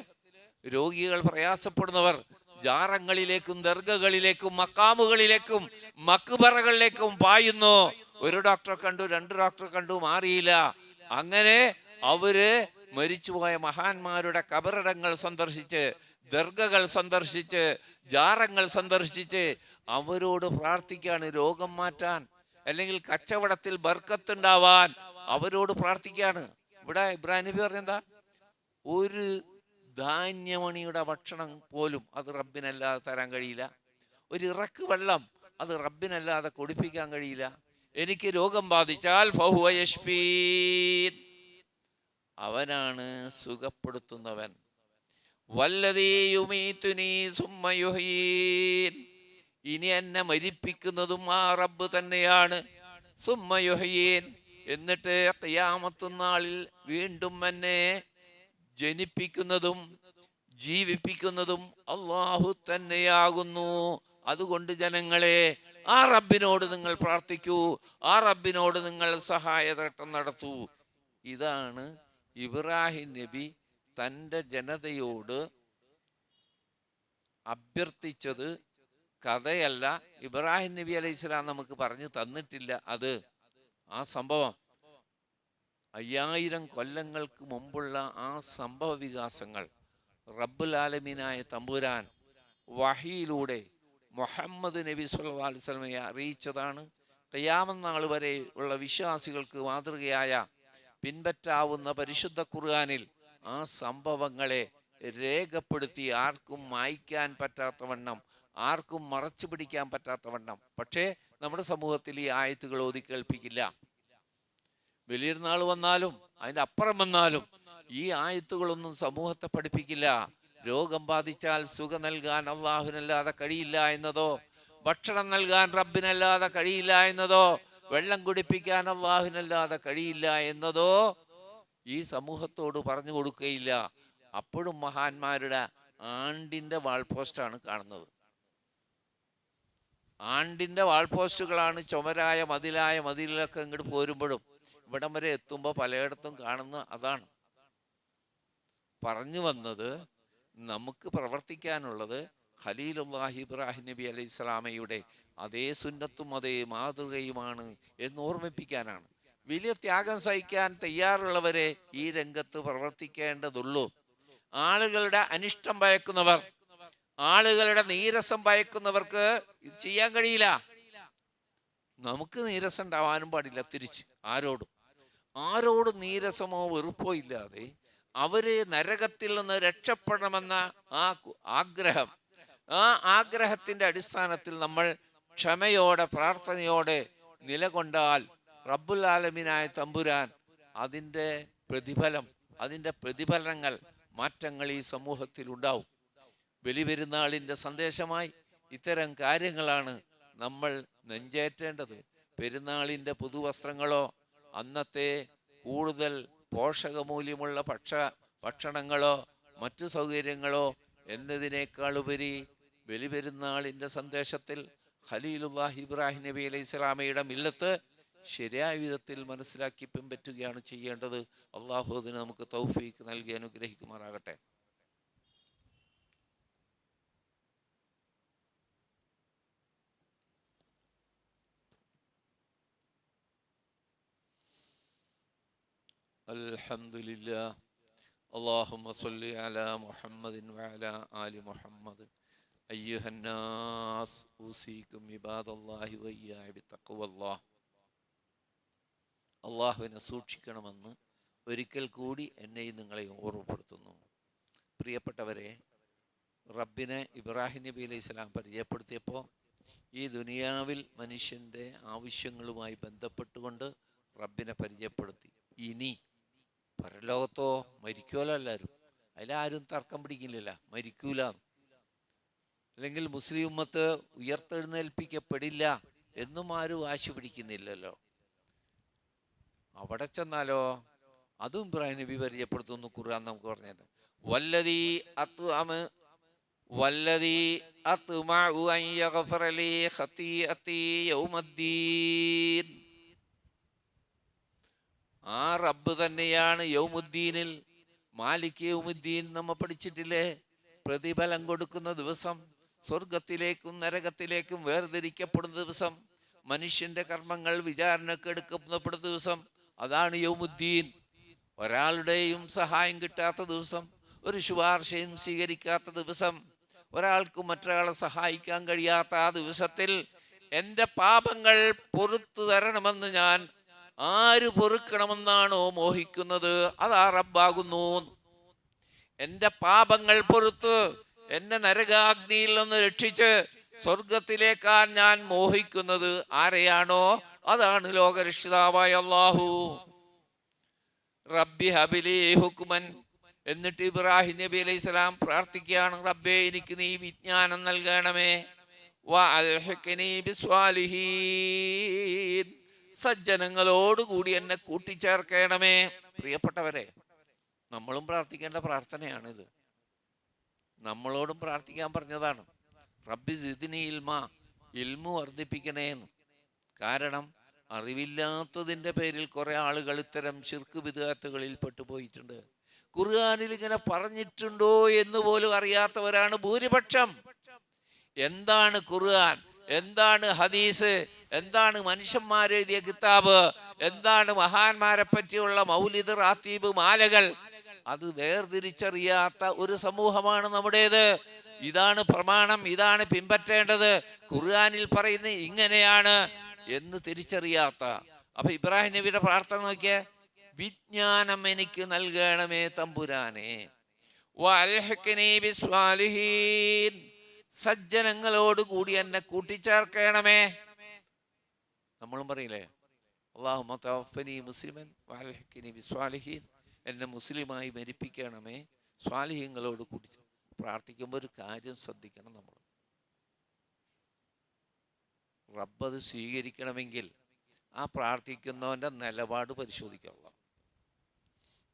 രോഗികൾ പ്രയാസപ്പെടുന്നവർ ജാറങ്ങളിലേക്കും ദർഗകളിലേക്കും മക്കാമുകളിലേക്കും മക്ബറകളിലേക്കും പായുന്നു. ഒരു ഡോക്ടറെ കണ്ടു, 2 ഡോക്ടറെ കണ്ടു, മാറിയില്ല. അങ്ങനെ അവര് മരിച്ചുപോയ മഹാന്മാരുടെ കബറിടങ്ങൾ സന്ദർശിച്ച്, ദർഗകൾ സന്ദർശിച്ച്, ജാറങ്ങൾ സന്ദർശിച്ച് അവരോട് പ്രാർത്ഥിക്കാണ് രോഗം മാറ്റാൻ, അല്ലെങ്കിൽ കച്ചവടത്തിൽ ബർക്കത്തുണ്ടാവാൻ അവരോട് പ്രാർത്ഥിക്കാണ്. ഇവിടെ ഇബ്രാഹിം നബി പറഞ്ഞെന്താ? ഒരു ധാന്യമണിയുടെ ഭക്ഷണം പോലും അത് റബ്ബിനല്ലാതെ തരാൻ കഴിയില്ല. ഒരു ഇറക്ക് വെള്ളം അത് റബ്ബിനല്ലാതെ കുടിപ്പിക്കാൻ കഴിയില്ല. എനിക്ക് രോഗം ബാധിച്ചാൽ ഫഹുവ യശ്ഫീൻ, അവനാണ് സുഖപ്പെടുത്തുന്നവൻ. വല്ലദീ യുമീതുനീ സുമ്മ യുഹ്യീൻ. ഇനി എന്നെ മരിപ്പിക്കുന്നതും ആ റബ്ബ് തന്നെയാണ്. സുമ്മ യുഹ്യീൻ. എന്നിട്ട് ഖിയാമത്ത് നാളിൽ വീണ്ടും എന്നെ ജനിപ്പിക്കുന്നതും ജീവിപ്പിക്കുന്നതും അല്ലാഹു തന്നെയാകുന്നു. അതുകൊണ്ട് ജനങ്ങളെ, ആ റബ്ബിനോട് നിങ്ങൾ പ്രാർത്ഥിക്കൂ, ആ റബ്ബിനോട് നിങ്ങൾ സഹായതട്ടം നടത്തൂ. ഇതാണ് ഇബ്രാഹിം നബി തൻ്റെ ജനതയോട് അഭ്യർത്ഥിച്ചത് കഥയല്ല. ഇബ്രാഹിം നബി അലൈഹി സ്വലാം നമുക്ക് പറഞ്ഞു തന്നിട്ടില്ല. അത് ആ സംഭവം 5000 കൊല്ലങ്ങൾക്ക് മുമ്പുള്ള ആ സംഭവ വികാസങ്ങൾ റബ്ബുൽ ആലമീനായ തമ്പുരാൻ വഹിയിലൂടെ മുഹമ്മദ് നബി സല്ലല്ലാഹു അലൈഹി വസല്ലമയെ അറിയിച്ചതാണ്. ഖിയാമത്ത് നാൾ വരെ ഉള്ള വിശ്വാസികൾക്ക് മാതൃകയായ പിൻപറ്റാവുന്ന പരിശുദ്ധ ഖുർആനിൽ ആ സംഭവങ്ങളെ രേഖപ്പെടുത്തി ആർക്കും മായ്ക്കാൻ പറ്റാത്തവണ്ണം, ആർക്കും മറച്ചു പിടിക്കാൻ പറ്റാത്തവണ്ണം. പക്ഷേ നമ്മുടെ സമൂഹത്തിൽ ഈ ആയത്തുകൾ ഓതി കേൾപ്പിക്കില്ല. വലിയൊരുനാൾ വന്നാലും അതിൻ്റെ അപ്പുറം വന്നാലും ഈ ആയത്തുകളൊന്നും സമൂഹത്തെ പഠിപ്പിക്കില്ല. രോഗം ബാധിച്ചാൽ സുഖം നൽകാൻ അള്ളാഹുവിനല്ലാതെ കഴിയില്ല എന്നതോ, ഭക്ഷണം നൽകാൻ റബ്ബിനല്ലാതെ കഴിയില്ല എന്നതോ, വെള്ളം കുടിപ്പിക്കാൻ അള്ളാഹുവിനല്ലാതെ കഴിയില്ല എന്നതോ ഈ സമൂഹത്തോട് പറഞ്ഞു കൊടുക്കുകയില്ല. അപ്പോഴും മഹാന്മാരുടെ ആണ്ടിൻ്റെ വാൾപോസ്റ്റാണ് കാണുന്നത്. ആണ്ടിൻ്റെ വാൾപോസ്റ്റുകളാണ് ചുമരായ മതിലൊക്കെ ഇങ്ങോട്ട് പോരുമ്പോഴും ഇവിടം വരെ എത്തുമ്പോൾ പലയിടത്തും കാണുന്ന അതാണ്. പറഞ്ഞു വന്നത് നമുക്ക് പ്രവർത്തിക്കാനുള്ളത് ഖലീലുല്ലാഹി ഇബ്രാഹിം നബി അലൈഹി സ്വലാമയുടെ അതേ സുന്നത്തും അതേ മാതൃകയുമാണ് എന്ന് ഓർമ്മിപ്പിക്കാനാണ്. വലിയ ത്യാഗം സഹിക്കാൻ തയ്യാറുള്ളവരെ ഈ രംഗത്ത് പ്രവർത്തിക്കേണ്ടതുള്ളൂ. ആളുകളുടെ അനിഷ്ടം ഭയക്കുന്നവർ, ആളുകളുടെ നീരസം ഭയക്കുന്നവർക്ക് ഇത് ചെയ്യാൻ കഴിയില്ല. നമുക്ക് നീരസം ഉണ്ടാവാനും പാടില്ല. തിരിച്ച് ആരോടും നീരസമോ വെറുപ്പോ ഇല്ലാതെ അവര് നരകത്തിൽ നിന്ന് രക്ഷപ്പെടണമെന്ന ആ ആഗ്രഹത്തിന്റെ അടിസ്ഥാനത്തിൽ നമ്മൾ ക്ഷമയോടെ പ്രാർത്ഥനയോടെ നിലകൊണ്ടാൽ റബ്ബുൽ ആലമീനായ തമ്പുരാൻ അതിൻ്റെ പ്രതിഫലങ്ങൾ മാറ്റങ്ങൾ ഈ സമൂഹത്തിൽ ഉണ്ടാവും. ബലിപെരുന്നാളിൻ്റെ സന്ദേശമായി ഇത്തരം കാര്യങ്ങളാണ് നമ്മൾ നെഞ്ചേറ്റേണ്ടത്. പെരുന്നാളിൻ്റെ പുതുവസ്ത്രങ്ങളോ അന്നത്തെ കൂടുതൽ പോഷകമൂല്യമുള്ള ഭക്ഷണങ്ങളോ മറ്റു സൗകര്യങ്ങളോ എന്നതിനേക്കാളുപരി ബലിപെരുന്നാളിൻ്റെ സന്ദേശത്തിൽ ഖലീലുല്ലാഹി ഇബ്രാഹിം നബി അലൈഹി സ്വലാമയുടെ മില്ലത്ത് ശരിയായ വിധത്തിൽ മനസ്സിലാക്കി പിൻപറ്റുകയാണ് ചെയ്യേണ്ടത്. അള്ളാഹു അതിന് നമുക്ക് തൗഫീക്ക് നൽകി അനുഗ്രഹിക്കുമാറാകട്ടെ. അൽഹംദുലില്ലാഹ്. اللهم صل على محمد وعلى آل محمد أيها الناس أوصيكم عباد الله وإياي بتقوى الله. അള്ളാഹുവിനെ സൂക്ഷിക്കണമെന്ന് ഒരിക്കൽ കൂടി എന്നെയും നിങ്ങളെയും ഓർമ്മപ്പെടുത്തുന്നു. പ്രിയപ്പെട്ടവരെ, റബ്ബിനെ ഇബ്രാഹിം നബി അലൈഹി സ്വലാം പരിചയപ്പെടുത്തിയപ്പോൾ ഈ ദുനിയാവിൽ മനുഷ്യൻ്റെ ആവശ്യങ്ങളുമായി ബന്ധപ്പെട്ടുകൊണ്ട് റബ്ബിനെ പരിചയപ്പെടുത്തി. ഇനി പരലോകത്തോ മരിക്കുമല്ലോ എല്ലാവരും, അതിലാരും തർക്കം പിടിക്കുന്നില്ല, മരിക്കൂല. അല്ലെങ്കിൽ മുസ്ലിം ഉമ്മത്ത് ഉയർത്തെഴുന്നേൽപ്പിക്കപ്പെടില്ല എന്നും ആരും വാശി പിടിക്കുന്നില്ലല്ലോ. അവിടെ ചെന്നാലോ അതും ഇബ്രാഹിം നബി പരിചയപ്പെടുത്തുന്നു. ഖുർആൻ നമുക്ക് പറഞ്ഞത് വല്ലദീ അത്മഉ അൻ യഗ്ഫറ ലീ ഖതീഅതി യൗമദ്ദീൻ. ആ റബ്ബ് തന്നെയാണ് യൗമുദ്ദീനിൽ, മാലിക് യൗമുദ്ദീൻ നമ്മ പഠിച്ചിട്ടില്ലേ? പ്രതിഫലം കൊടുക്കുന്ന ദിവസം, സ്വർഗത്തിലേക്കും നരകത്തിലേക്കും വേർതിരിക്കപ്പെടുന്ന ദിവസം, മനുഷ്യന്റെ കർമ്മങ്ങൾ വിചാരണക്ക് എടുക്കപ്പെടുന്ന ദിവസം, അതാണ് യൗമുദ്ദീൻ. ഒരാളുടെയും സഹായം കിട്ടാത്ത ദിവസം, ഒരു ശുപാർശയും സ്വീകരിക്കാത്ത ദിവസം, ഒരാൾക്ക് മറ്റൊരാളെ സഹായിക്കാൻ കഴിയാത്ത ആ ദിവസത്തിൽ എൻ്റെ പാപങ്ങൾ പൊറുത്തു തരണമെന്ന് ഞാൻ ആര് പൊറുക്കണമെന്നാണോ മോഹിക്കുന്നത് അതാ റബ്ബാകുന്നു. എൻ്റെ പാപങ്ങൾ പൊറുത്ത് എന്നെ നരകാഗ്നിയിൽ നിന്ന് രക്ഷിച്ച് സ്വർഗത്തിലേക്കാൻ ഞാൻ മോഹിക്കുന്നത് ആരെയാണോ അതാണ് ലോകരക്ഷിതാവായ അല്ലാഹു. റബ്ബി ഹബിലി ഹുക്മൻ. എന്നിട്ട് ഇബ്രാഹിം നബി അലൈഹി സ്വലാം പ്രാർത്ഥിക്കുകയാണ്, റബ്ബേ എനിക്ക് നീ വിജ്ഞാനം നൽകണമേ. വഅൽഹിഖ്നി ബിസ്വാലിഹീൻ. സജ്ജനങ്ങളോടുകൂടി എന്നെ കൂട്ടിച്ചേർക്കണമേ. പ്രിയപ്പെട്ടവരെ, നമ്മളും പ്രാർത്ഥിക്കേണ്ട പ്രാർത്ഥനയാണിത്. നമ്മളോടും പ്രാർത്ഥിക്കാൻ പറഞ്ഞതാണ്. റബ്ബി സിദ്നി ഇൽമാ, ഇൽമു വർദ്ധിപ്പിക്കണേന്ന്. കാരണം അറിവില്ലാത്തതിൻ്റെ പേരിൽ കുറെ ആളുകൾ ഇത്തരം ശിർക്ക് ബിദ്അത്തുകളിൽ പെട്ടുപോയിട്ടുണ്ട്. ഖുർആനിൽ ഇങ്ങനെ പറഞ്ഞിട്ടുണ്ടോ എന്ന് പോലും അറിയാത്തവരാണ് ഭൂരിപക്ഷം. എന്താണ് ഖുർആൻ, എന്താണ് ഹദീസ്, എന്താണ് മനുഷ്യന്മാരെഴുതിയ കിതാബ്, എന്താണ് മഹാന്മാരെ പറ്റിയുള്ള മൗലിദ്, റാത്തീബ്, മാലകൾ, അത് വേർതിരിച്ചറിയാത്ത ഒരു സമൂഹമാണ് നമ്മുടേത്. ഇതാണ് പ്രമാണം, ഇതാണ് പിൻപറ്റേണ്ടത്, ഖുർആനിൽ പറയുന്നത് ഇങ്ങനെയാണ് എന്ന് തിരിച്ചറിയാത്ത. അപ്പൊ ഇബ്രാഹിം നബിയുടെ പ്രാർത്ഥന നോക്കിയേ, വിജ്ഞാനം എനിക്ക് നൽകണമേ തമ്പുരാനെ, വഅൽഹിഖ്നി ബിസ്വാലിഹീൻ, സജ്ജനങ്ങളോട് കൂടി എന്നെ കൂട്ടിച്ചേർക്കണമേ. നമ്മളും പറയില്ലേ, അല്ലാഹുമ്മ തവഫനി മുസ്ലിമൻ വഅൽഹിഖ്നി ബിസ്വാലിഹീൻ, എന്നെ മുസ്ലിമായി മരിപ്പിക്കണമേ, സ്വാലിഹീങ്ങളോട് കൂടി. പ്രാർത്ഥിക്കുമ്പോൾ ഒരു കാര്യം ശ്രദ്ധിക്കണം, നമ്മൾ റബ്ബത് സ്വീകരിക്കണമെങ്കിൽ ആ പ്രാർത്ഥിക്കുന്നവൻ്റെ നിലപാട് പരിശോധിക്കുക.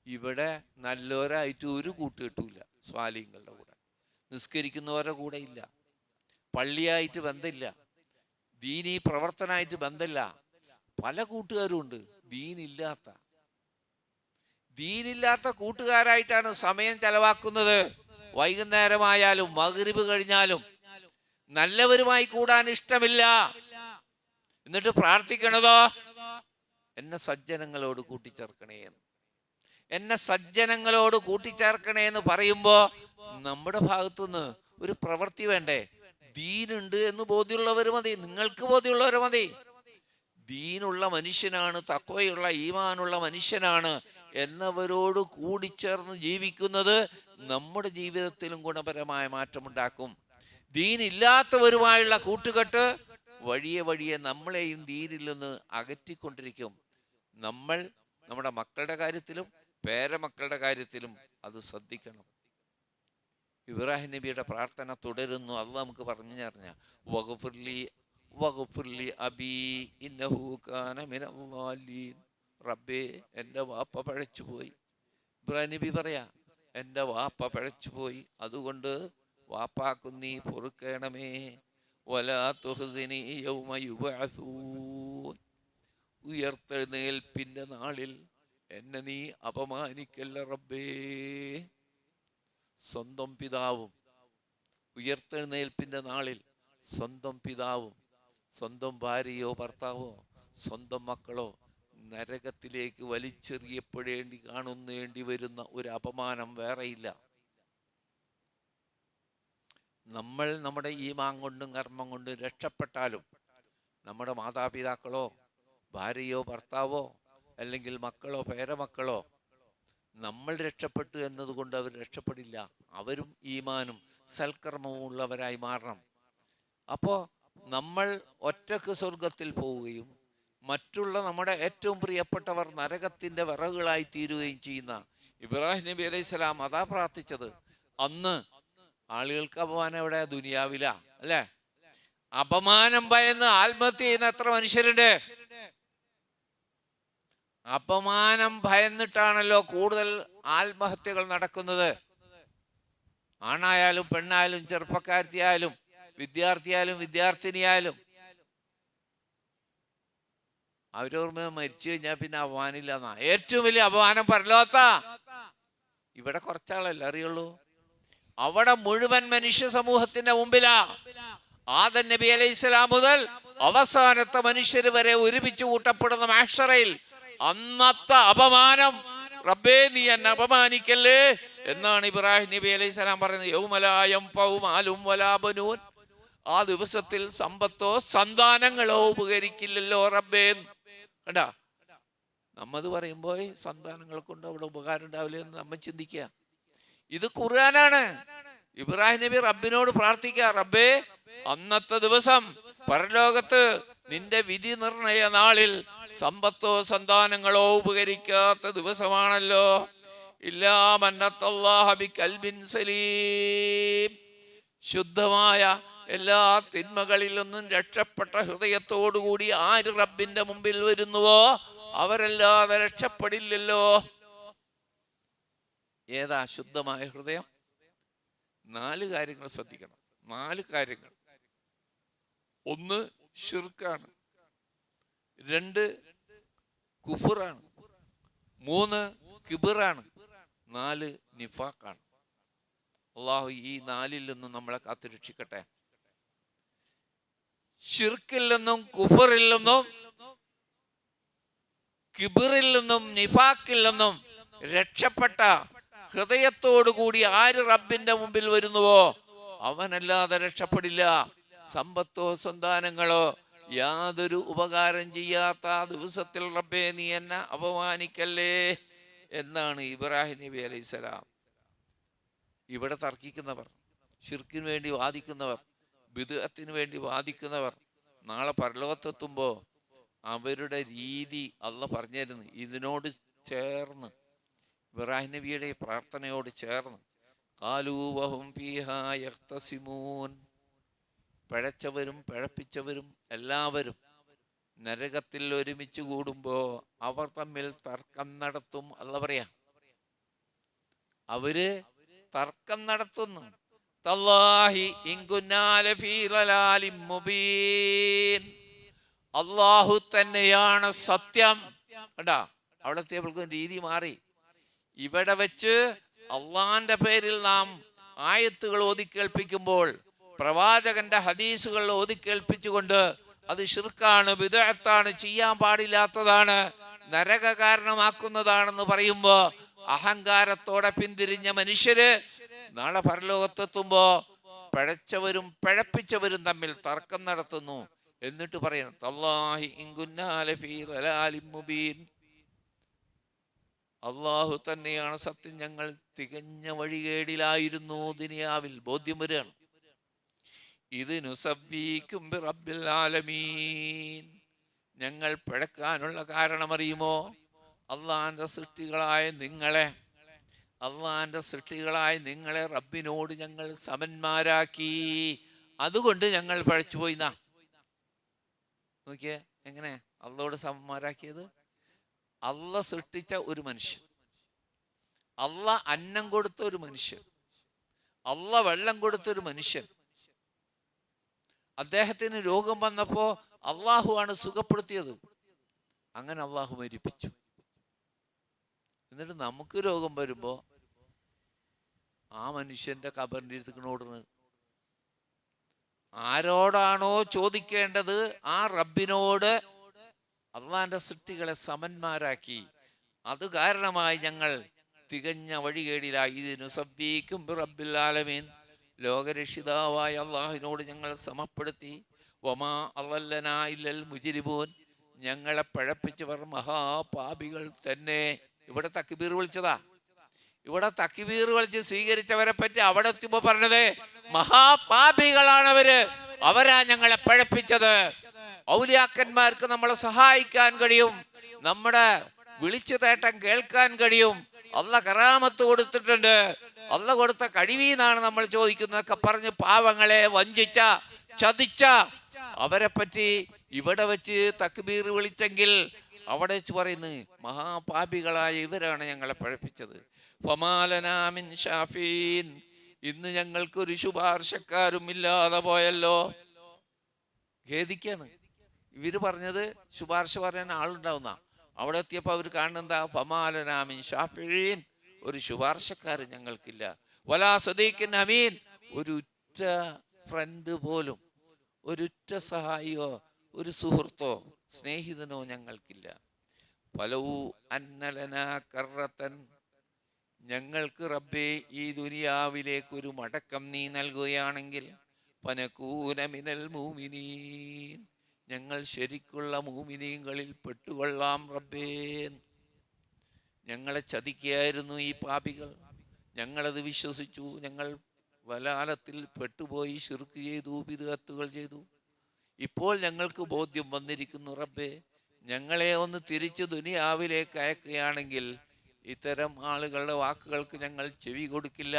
ഇവിടെ നല്ലവരായിട്ട് ഒരു കൂട്ട് കിട്ടൂല, സ്വാലിഹീങ്ങളുടെ കൂടെ നിസ്കരിക്കുന്നവരുടെ കൂടെ ഇല്ല, പള്ളിയായിട്ട് ബന്ധമില്ല, ദീനീ പ്രവർത്തനമായിട്ട് ബന്ധമില്ല. പല കൂട്ടുകാരും ഉണ്ട്. ദീനില്ലാത്ത കൂട്ടുകാരായിട്ടാണ് സമയം ചെലവാക്കുന്നത്. വൈകുന്നേരമായാലും മഗ്രിബ് കഴിഞ്ഞാലും നല്ലവരുമായി കൂടാൻ ഇഷ്ടമില്ല. എന്നിട്ട് പ്രാർത്ഥിക്കണതോ, എന്നെ സജ്ജനങ്ങളോട് കൂട്ടിച്ചേർക്കണേ, എന്നെ സജ്ജനങ്ങളോട് കൂട്ടിച്ചേർക്കണേ എന്ന് പറയുമ്പോ നമ്മുടെ ഭാഗത്തുനിന്ന് ഒരു പ്രവൃത്തി വേണ്ടേ? ദീനുണ്ട് എന്ന് ബോധ്യമുള്ളവർ മതി, നിങ്ങൾക്ക് ബോധ്യമുള്ളവർ മതി. ദീനുള്ള മനുഷ്യനാണ്, തഖ്വയുള്ള ഈമാനുള്ള മനുഷ്യനാണ് എന്നവരോട് കൂടിച്ചേർന്ന് ജീവിക്കുന്നത് നമ്മുടെ ജീവിതത്തിലും ഗുണപരമായ മാറ്റമുണ്ടാക്കും. ദീനില്ലാത്തവരുമായുള്ള കൂട്ടുകെട്ട് വഴിയെ നമ്മളെയും ദീനിൽ നിന്ന് അകറ്റിക്കൊണ്ടിരിക്കും. നമ്മൾ നമ്മുടെ മക്കളുടെ കാര്യത്തിലും പേരമക്കളുടെ കാര്യത്തിലും അത് ശ്രദ്ധിക്കണം. ഇബ്രാഹിം നബിയുടെ പ്രാർത്ഥന തുടരുന്നു. അള്ളാഹ് നമുക്ക് പറഞ്ഞു പറഞ്ഞ വഗ്ഫിർലി അബീ ഇന്നഹു കാന മിനൽ ളാലിൻ, റബ്ബേ എൻ്റെ വാപ്പ പഴച്ചുപോയി. ഇബ്രാഹിം നബി പറയാ, എൻ്റെ വാപ്പ പഴച്ചുപോയി, അതുകൊണ്ട് വാപ്പാക്കും നീ പൊറുക്കണമേ. വലാ തുഹ്സിനി യൗമ യുബഅസൂൻ, ഉയർത്തെഴുന്നേൽപ്പിൻ്റെ നാളിൽ എന്നെ നീ അപമാനിക്കല്ല റബ്ബേ. സ്വന്തം പിതാവും ഉയർത്തെഴുന്നേൽപ്പിൻ്റെ നാളിൽ സ്വന്തം പിതാവും സ്വന്തം ഭാര്യയോ ഭർത്താവോ സ്വന്തം മക്കളോ നരകത്തിലേക്ക് കാണുന്നേണ്ടി വരുന്ന ഒരു അപമാനം വേറെയില്ല. നമ്മൾ നമ്മുടെ ഈമാൻ കൊണ്ടും കർമ്മം കൊണ്ടും രക്ഷപ്പെട്ടാലും നമ്മുടെ മാതാപിതാക്കളോ ഭാര്യയോ ഭർത്താവോ അല്ലെങ്കിൽ മക്കളോ പേരമക്കളോ നമ്മൾ രക്ഷപ്പെട്ടു എന്നതുകൊണ്ട് അവർ രക്ഷപ്പെടില്ല. അവരും ഈമാനും സൽക്കർമ്മവും ഉള്ളവരായി മാറണം. അപ്പോൾ നമ്മൾ ഒറ്റക്ക് സ്വർഗത്തിൽ പോവുകയും മറ്റുള്ള നമ്മുടെ ഏറ്റവും പ്രിയപ്പെട്ടവർ നരകത്തിൻ്റെ വിറകുകളായി തീരുകയും ചെയ്യുന്ന ഇബ്രാഹിം നബി അലൈഹിസ്സലാം അതാ പ്രാർത്ഥിച്ചത്. അന്ന് ആളുകൾക്ക് അപമാനം എവിടെ? ദുനിയാവിലാ അല്ലേ? അപമാനം ഭയന്ന് ആത്മഹത്യ ചെയ്യുന്ന എത്ര മനുഷ്യരുണ്ട്? അപമാനം ഭയന്നിട്ടാണല്ലോ കൂടുതൽ ആത്മഹത്യകൾ നടക്കുന്നത്. ആണായാലും പെണ്ണായാലും ചെറുപ്പക്കാരത്തിയായാലും വിദ്യാർത്ഥിയായാലും വിദ്യാർത്ഥിനിയായാലും അവരോർമ്മ മരിച്ചു കഴിഞ്ഞാൽ പിന്നെ അപമാനില്ല എന്നാ. ഏറ്റവും വലിയ അപമാനം പരലോകത്താ. ഇവിടെ കുറച്ചാളല്ലേ അറിയുള്ളൂ, അവിടെ മുഴുവൻ മനുഷ്യ സമൂഹത്തിന്റെ മുമ്പിലാ. ആദം നബി അലൈഹിസ്സലാം മുതൽ അവസാനത്തെ മനുഷ്യര് വരെ ഒരുമിച്ച് കൂട്ടപ്പെടുന്ന മഹ്ശറയിൽ അന്നത്തെ അപമാനം, റബ്ബേ നീ എന്നെ അപമാനിക്കല്ലേ എന്നാണ് ഇബ്രാഹിം നബി അലൈഹിസ്സലാം പറയുന്നത്. യൗമലാ യൻഫഉ മാലും വലാ ബനൂൻ, ആ ദിവസത്തിൽ സമ്പത്തോ സന്താനങ്ങളോ ഉപകരിക്കില്ലല്ലോ റബ്ബേ. കണ്ടാ, നമ്മത് പറയുമ്പോൾ സന്താനങ്ങളെ കൊണ്ട് അവിടെ ഉപകാരം ഉണ്ടാവില്ല എന്ന് നമ്മൾ ചിന്തിക്കുക. ഇത് ഖുർആനാണ്. ഇബ്രാഹിം നബി റബ്ബിനോട് പ്രാർത്ഥിക്കുക, റബ്ബേ അന്നത്തെ ദിവസം പരലോകത്ത് നിന്റെ വിധി നിർണയ നാളിൽ സമ്പത്തോ സന്താനങ്ങളോ ഉപകരിക്കാത്ത ദിവസമാണല്ലോ. ഇല്ലാ മന്നത്തല്ലാഹ ബിഖൽബിൻ സലീം, ശുദ്ധമായ എല്ലാ തിന്മകളിൽ നിന്നും രക്ഷപ്പെട്ട ഹൃദയത്തോടുകൂടി ആര് റബ്ബിന്റെ മുമ്പിൽ വരുന്നുവോ അവരല്ലാതെ രക്ഷപ്പെടില്ലല്ലോ. ഏതാ ശുദ്ധമായ ഹൃദയം? 4 കാര്യങ്ങൾ ശ്രദ്ധിക്കണം. 4 കാര്യങ്ങൾ. 1 ശിർക്കാണ്, 2 കുഫറാണ്, 3 കിബറാണ്, 4 നിഫാഖാണ്. അള്ളാഹു ഈ 4ൽ നിന്നും നമ്മളെ കാത്തുരക്ഷിക്കട്ടെ. ശിർക്കിൽ നിന്നും, കുഫറിൽ നിന്നും, കിബിറിൽ നിന്നും, നിഫാക്കിൽ നിന്നും രക്ഷപ്പെട്ട ഹൃദയത്തോടുകൂടി ആര് റബ്ബിന്റെ മുമ്പിൽ വരുന്നുവോ അവനല്ലാതെ രക്ഷപ്പെടില്ല. സമ്പത്തോ സന്താനങ്ങളോ യാതൊരു ഉപകാരം ചെയ്യാത്ത ആ ദിവസത്തിൽ റബ്ബേ നീ എന്നെ അപമാനിക്കല്ലേ എന്നാണ് ഇബ്രാഹിം നബി അലൈഹിസ്സലാം. ഇവിടെ തർക്കിക്കുന്നവർ, ശിർക്കിന് വേണ്ടി വാദിക്കുന്നവർ, ബിദ്അത്തിന് വേണ്ടി വാദിക്കുന്നവർ നാളെ പരലോകത്തെത്തുമ്പോൾ അവരുടെ രീതി അള്ളാഹ് പറഞ്ഞു തരുന്നു. ഇതിനോട് ചേർന്ന്, ഇബ്രാഹിം നബിയുടെ പ്രാർത്ഥനയോട് ചേർന്ന്, ഖാലൂ വഹും ഫീഹാ യഖ്തസിമൂൻ, പിഴച്ചവരും പിഴപ്പിച്ചവരും എല്ലാവരും നരകത്തിൽ ഒരുമിച്ച് കൂടുമ്പോൾ അവർ തമ്മിൽ തർക്കം നടത്തും. അള്ളാഹ് പറയാ, അവര് തർക്കം നടത്തുന്നു. തല്ലാഹി ഇൻ കുന്നാ ലഫീ ളലാലിൻ മുബീൻ, അള്ളാഹു തന്നെയാണ് സത്യം. കണ്ടാ, അവിടെ എത്തിയപ്പോഴേക്കും രീതി മാറി. ഇവിടെ വെച്ച് അള്ളാന്റെ പേരിൽ നാം ആയത്തുകൾ ഓതിക്കേൾപ്പിക്കുമ്പോൾ, പ്രവാചകന്റെ ഹദീസുകൾ ഓതിക്കേൾപ്പിച്ചുകൊണ്ട് അത് ശിർക്കാണ്, ബിദ്അത്താണ്, ചെയ്യാൻ പാടില്ലാത്തതാണ്, നരക കാരണമാക്കുന്നതാണെന്ന് പറയുമ്പോൾ അഹങ്കാരത്തോടെ പിന്തിരിഞ്ഞ മനുഷ്യര് നാളെ പരലോകത്തെത്തുമ്പോ പിഴച്ചവരും പിഴപ്പിച്ചവരും തമ്മിൽ തർക്കം നടത്തുന്നു. എന്നിട്ട് പറയണം, തല്ലാഹി ഇൻ കുന്നാ ലഫീ ളലാലിൻ മുബീൻ, അള്ളാഹു തന്നെയാണ് സത്യം, ഞങ്ങൾ തികഞ്ഞ വഴികേടിലായിരുന്നു ദുനിയാവിൽ. ബോധ്യം വരികയാണ്. ഇത് നുസബ്ബീകും ബിറബ്ബിൽ ആലമീൻ, ഞങ്ങൾ പിഴക്കാനുള്ള കാരണം അറിയുമോ? അള്ളാന്റെ സൃഷ്ടികളായ നിങ്ങളെ റബ്ബിനോട് ഞങ്ങൾ സമന്മാരാക്കി, അതുകൊണ്ട് ഞങ്ങൾ പഴച്ചുപോയി. നോക്കിയേ എങ്ങനെ അള്ളയോട് സമന്മാരാക്കിയത്. അള്ള സൃഷ്ടിച്ച ഒരു മനുഷ്യൻ, അള്ള അന്നം കൊടുത്ത ഒരു മനുഷ്യൻ, അള്ള വെള്ളം കൊടുത്തൊരു മനുഷ്യൻ, അദ്ദേഹത്തിന് രോഗം വന്നപ്പോ അള്ളാഹു ആണ് സുഖപ്പെടുത്തിയത്. അങ്ങനെ അള്ളാഹു മരിപ്പിച്ചു. എന്നിട്ട് നമുക്ക് രോഗം വരുമ്പോ ആ മനുഷ്യന്റെ ഖബറിന്റെ അടുത്ത് ആരോടാണോ ചോദിക്കേണ്ടത് ആ റബ്ബിനോട് അള്ളാന്റെ സൃഷ്ടികളെ സമന്മാരാക്കി. അത് കാരണമായി ഞങ്ങൾ തികഞ്ഞ വഴികേടിലായി. ഇതിനു സബ്ബീകും ബിറബ്ബിൽ ആലമീൻ, ലോകരക്ഷിതാവായ അള്ളാഹുവിനോട് ഞങ്ങൾ സമപ്പെടുത്തി. വമാ അളല്ലനാ ഇല്ലൽ മുജ്രിമൂൻ, ഞങ്ങളെ പഴപ്പിച്ചവർ മഹാപാപികൾ തന്നെ. ഇവിടെ തക്ബീർ വിളിച്ചതാ. ഇവിടെ തക്ബീർ വിളിച്ച് സ്വീകരിച്ചവരെ പറ്റി അവിടെ എത്തുമ്പോ പറഞ്ഞത് മഹാപാപികളാണവര്, അവരാ ഞങ്ങളെ പഴപ്പിച്ചത്. ഔലിയാക്കന്മാർക്ക് നമ്മളെ സഹായിക്കാൻ കഴിയും, നമ്മുടെ വിളിച്ചു തേട്ടം കേൾക്കാൻ കഴിയും. അള്ളാഹ് കറാമത്ത് കൊടുത്തിട്ടുണ്ട്, അള്ളാഹ് കൊടുത്ത കഴിവീന്നാണ് നമ്മൾ ചോദിക്കുന്നതൊക്കെ പറഞ്ഞ് പാവങ്ങളെ വഞ്ചിച്ച, ചതിച്ച അവരെ പറ്റി ഇവിടെ വെച്ച് തക്ബീർ വിളിച്ചെങ്കിൽ അവിടെ വെച്ച് പറയുന്നു മഹാപാപികളായ ഇവരാണ് ഞങ്ങളെ പഴപ്പിച്ചത്. ഫമാലനാ മിൻ ഷാഫീൻ, ഇന്ന് ഞങ്ങൾക്കൊരു ശുപാർശക്കാരും ഇല്ലാതെ പോയല്ലോ. ഖേദിക്കാണ്. ഇവര് പറഞ്ഞത് ശുപാർശ പറയാൻ ആളുണ്ടാവുന്ന, അവിടെ എത്തിയപ്പോൾ അവർ കാണുന്നതാ ഫമാലനാ മിൻ ഷാഫീൻ, ഒരു ശുപാർശക്കാരൻ ഞങ്ങൾക്കില്ല. വലാ സദീഖിൻ അമീൻ, ഒരു ഉറ്റ ഫ്രണ്ട് പോലും, ഒരു ഉറ്റ സഹായിയോ ഒരു സുഹൃത്തോ സ്നേഹിതനോ ഞങ്ങൾക്കില്ല. ഫലൗ അന്നലനാ കറത്തൻ, ഞങ്ങൾക്ക് റബ്ബേ ഈ ദുനിയാവിലേക്ക് ഒരു മടക്കം നീ നൽകുകയാണെങ്കിൽ, ഫനകൂന മിനൽ മുഅ്മിനീൻ, ഞങ്ങൾ ശരിക്കുള്ള മുഅ്മിനീങ്ങളിൽ പെട്ടുകൊള്ളാം റബ്ബേ. ഞങ്ങളെ ചതിക്കുകയായിരുന്നു ഈ പാപികൾ, ഞങ്ങളത് വിശ്വസിച്ചു, ഞങ്ങൾ വലാലത്തിൽ പെട്ടുപോയി, ശിർക്ക് ചെയ്തു, ബിദ്അത്തുകൾ ചെയ്തു. ഇപ്പോൾ ഞങ്ങൾക്ക് ബോധ്യം വന്നിരിക്കുന്നു റബ്ബേ, ഞങ്ങളെ ഒന്ന് തിരിച്ച് ദുനിയാവിലേക്ക് അയക്കുകയാണെങ്കിൽ ഇത്തരം ആളുകളുടെ വാക്കുകൾക്ക് ഞങ്ങൾ ചെവി കൊടുക്കില്ല.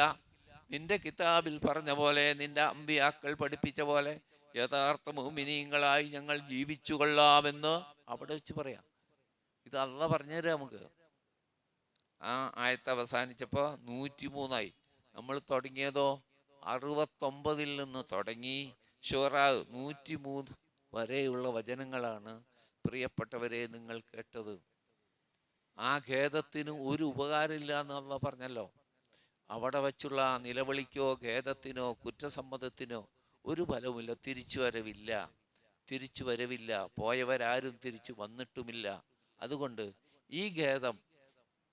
നിന്റെ കിതാബിൽ പറഞ്ഞ പോലെ, നിന്റെ അമ്പിയാക്കൾ പഠിപ്പിച്ച പോലെ യഥാർത്ഥ മുഅ്മിനീങ്ങളായി ഞങ്ങൾ ജീവിച്ചു കൊള്ളാമെന്ന് അവിടെ വെച്ച് പറയാം. ഇത് അള്ളാഹ് പറഞ്ഞുതരാം നമുക്ക്. ആ ആയത്ത് അവസാനിച്ചപ്പോൾ 103 നമ്മൾ തുടങ്ങിയതോ 69 നിന്ന് തുടങ്ങി ശൂറാ 103 വരെയുള്ള വചനങ്ങളാണ് പ്രിയപ്പെട്ടവരെ നിങ്ങൾ കേട്ടത്. ആ ഖേദത്തിന് ഒരു ഉപകാരമില്ല എന്ന് അള്ളാഹ് പറഞ്ഞല്ലോ. അവിടെ വച്ചുള്ള നിലവിളിക്കോ ഖേദത്തിനോ കുറ്റസമ്മതത്തിനോ ഒരു ഫലവുമില്ല, തിരിച്ചു വരവില്ല. തിരിച്ചു വരവില്ല, പോയവരാരും തിരിച്ചു വന്നിട്ടുമില്ല. അതുകൊണ്ട് ഈ ഖേദം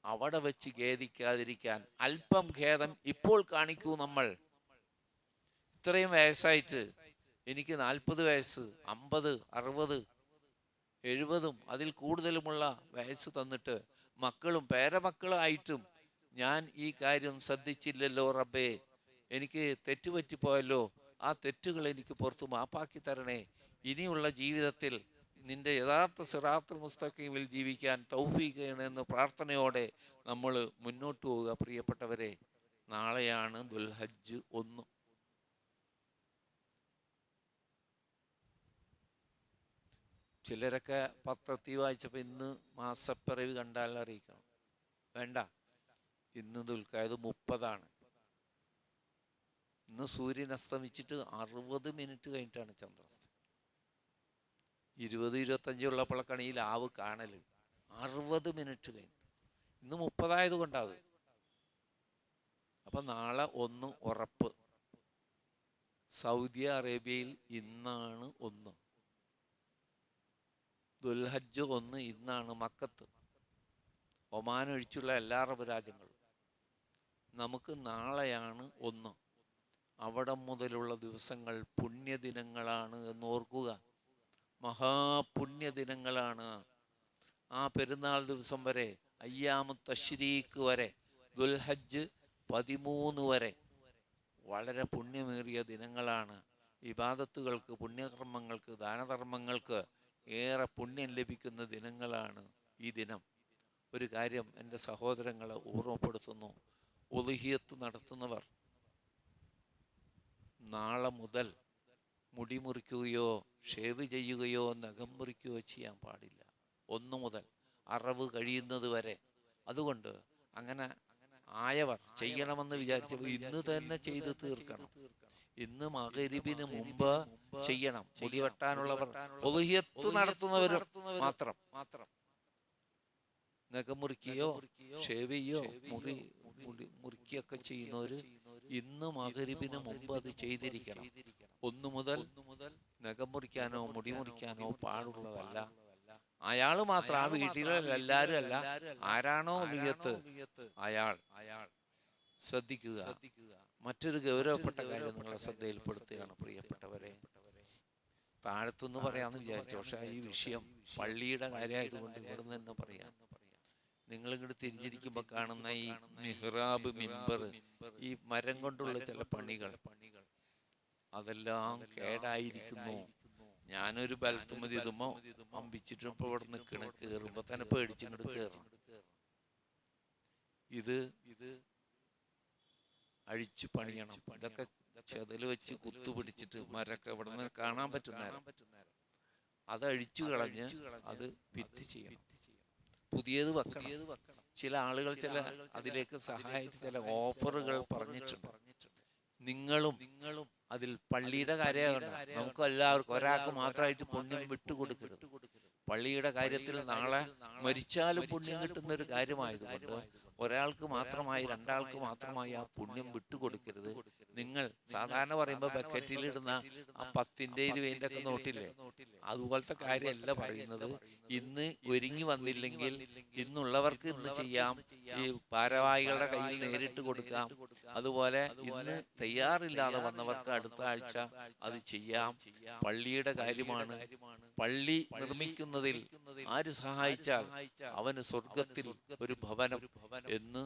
അവിടെ വെച്ച് ഖേദിക്കാതിരിക്കാൻ അല്പം ഖേദം ഇപ്പോൾ കാണിക്കൂ. നമ്മൾ ഇത്രയും വയസ്സായിട്ട്, എനിക്ക് 40 വയസ്സ്, 50, 60, 70 അതിൽ കൂടുതലുമുള്ള വയസ്സ് തന്നിട്ട് മക്കളും പേരമക്കളായിട്ടും ഞാൻ ഈ കാര്യം ശ്രദ്ധിച്ചില്ലല്ലോ റബ്ബേ, എനിക്ക് തെറ്റുപറ്റിപ്പോയല്ലോ. ആ തെറ്റുകൾ എനിക്ക് പുറത്ത് മാപ്പാക്കി തരണേ. ഇനിയുള്ള ജീവിതത്തിൽ നിന്റെ യഥാർത്ഥ സിറാത്തുൽ മുസ്തഖീമിൽ ജീവിക്കാൻ തൗഫീഖ് ചെയ്യണമെന്ന് പ്രാർത്ഥനയോടെ നമ്മൾ മുന്നോട്ട് പോവുക. പ്രിയപ്പെട്ടവരെ, നാളെയാണ് ദുൽഹജ്ജ് 1. ചിലരൊക്കെ പത്രത്തിൽ വായിച്ചപ്പോൾ ഇന്ന് മാസപ്പിറവി കണ്ടാൽ അറിയിക്കണം. വേണ്ട, ഇന്ന് ദുൽഖഅദ് 30. ഇന്ന് സൂര്യൻ അസ്തമിച്ചിട്ട് 60 മിനിറ്റ് കഴിഞ്ഞിട്ടാണ് ചന്ദ്രാസ്തമയം. 20-25 ഉള്ളപ്പോഴൊക്കെയാണ് ഈ ലാവ് കാണല്. 60 മിനിറ്റ് കഴിഞ്ഞു. ഇന്ന് 30 ആയതുകൊണ്ടാണ്. അപ്പൊ നാളെ 1 ഉറപ്പ്. സൗദി അറേബ്യയിൽ ഇന്നാണ് 1. ദുൽഹജ്ജ് 1 ഇന്നാണ് മക്കത്ത്. ഒമാൻ ഒഴിച്ചുള്ള എല്ലാ അറബ് രാജ്യങ്ങളും. നമുക്ക് നാളെയാണ് 1. അവിടെ മുതലുള്ള ദിവസങ്ങൾ പുണ്യദിനങ്ങളാണ് എന്ന് ഓർക്കുക. മഹാപുണ്യദിനങ്ങളാണ്. ആ പെരുന്നാൾ ദിവസം വരെ, അയ്യാമു തശ്രീക്ക് വരെ, ദുൽഹജ്ജ് 13 വരെ വളരെ പുണ്യമേറിയ ദിനങ്ങളാണ്. ഇബാദത്തുകൾക്ക്, പുണ്യകർമ്മങ്ങൾക്ക്, ദാനധർമ്മങ്ങൾക്ക് ഏറെ പുണ്യം ലഭിക്കുന്ന ദിനങ്ങളാണ് ഈ ദിനം. ഒരു കാര്യം എൻ്റെ സഹോദരങ്ങളെ ഓർമ്മപ്പെടുത്തുന്നു. ഉളുഹിയത്ത് നടത്തുന്നവർ നാളെ മുതൽ മുടി മുറിക്കുകയോ ഷേവ് ചെയ്യുകയോ നഖം മുറിക്കുകയോ ചെയ്യാൻ പാടില്ല. 1 മുതൽ അറവ് കഴിയുന്നത് വരെ. അതുകൊണ്ട് അങ്ങനെ ആയവർ ചെയ്യണമെന്ന് വിചാരിച്ചപ്പോൾ ഇന്ന് തന്നെ ചെയ്ത് തീർക്കണം. ഇന്ന് മഗ്‌രിബിന് മുമ്പ് ചെയ്യണം. മുടി വെട്ടാനുള്ളവർ, ഉളുഹിയത്ത് നടത്തുന്നവർ മാത്രം. നഖം മുറിക്കുകയോ ഷേവ് ചെയ്യോ മുറിക്കുകയൊക്കെ ചെയ്യുന്നവര് ഇന്ന് മഗ്‌രിബിന് മുമ്പ് അത് ചെയ്തിരിക്കണം. 1 മുതൽ നഖം മുറിക്കാനോ മുടി മുറിക്കാനോ പാടുള്ളതല്ല. അയാൾ മാത്രം, ആ വീട്ടിലെ എല്ലാവരും അല്ല. ആരാണോ ഉളുഹിയത്ത് അയാൾ ശ്രദ്ധിക്കുക. മറ്റൊരു ഗൗരവപ്പെട്ട കാര്യം നിങ്ങളെ ശ്രദ്ധയിൽപ്പെടുത്തുകയാണ് പ്രിയപ്പെട്ടവരെ. താഴത്തുനിന്ന് പറയാമെന്ന് വിചാരിച്ചു, പക്ഷെ ഈ വിഷയം പള്ളിയുടെ കാര്യമായതുകൊണ്ട് ഇവിടുന്ന് തന്നെ പറയാം. നിങ്ങൾ ഇങ്ങോട്ട് തിരിഞ്ഞിരിക്കുമ്പോൾ കാണുന്ന ഈ മിഹ്റാബ്, മിമ്പർ, ഈ മരം കൊണ്ടുള്ള ചില പണികൾ, അതെല്ലാം കേടായിരിക്കുന്നു. ഞാനൊരു ബലത്തുമതി ഇതുമോ അമ്പിച്ചിട്ടും ഇപ്പൊ ഇവിടെ നിൽക്കണ, കയറുമ്പോ തന്നെ പേടിച്ചിങ്ങോട്ട് കയറണം. ഇത് അഴിച്ചു പണിയണം. ഇതൊക്കെ ചെതല് വെച്ച് കുത്തുപിടിച്ചിട്ട് മരൊക്കെ ഇവിടെ നിന്ന് കാണാൻ പറ്റുന്നേരം അത് അഴിച്ചു കളഞ്ഞ് അത് ഫിറ്റ് ചെയ്യണം, പുതിയത് വെക്കണം. ചില ആളുകൾ അതിലേക്ക് സഹായിച്ച് ചില ഓഫറുകൾ പറഞ്ഞിട്ടുണ്ട്. നിങ്ങളും അതിൽ പള്ളിയുടെ കാര്യമാണ്. നമുക്ക് എല്ലാവർക്കും, ഒരാൾക്ക് മാത്രമായിട്ട് പുണ്യം വിട്ടുകൊടുക്കരുത്. പള്ളിയുടെ കാര്യത്തിൽ നാളെ മരിച്ചാലും പുണ്യം കിട്ടുന്ന ഒരു കാര്യമായതുകൊണ്ട് ഒരാൾക്ക് മാത്രമായി, 2 ആൾക്ക് മാത്രമായി ആ പുണ്യം വിട്ടുകൊടുക്കരുത്. നിങ്ങൾ സാധാരണ പറയുമ്പോൾ ബക്കറ്റിലിടുന്ന ആ 10ന്റെ 20ന്റെ ഒക്കെ നോട്ടില്ലേ, അതുപോലത്തെ കാര്യമല്ല പറയുന്നത്. ഇന്ന് ഒരുങ്ങി വന്നില്ലെങ്കിൽ ഇന്നുള്ളവർക്ക് ഇന്ന് ചെയ്യാം, ഈ ഭാരവാഹികളുടെ കയ്യിൽ നേരിട്ട് കൊടുക്കാം. അതുപോലെ ഇന്ന് തയ്യാറില്ലാതെ വന്നവർക്ക് അടുത്ത ആഴ്ച അത് ചെയ്യാം. പള്ളിയുടെ കാര്യമാണ്. പള്ളി നിർമ്മിക്കുന്നതിൽ ആര് സഹായിച്ചാൽ അവന് സ്വർഗത്തിൽ ഒരു ഭവനം എന്ന്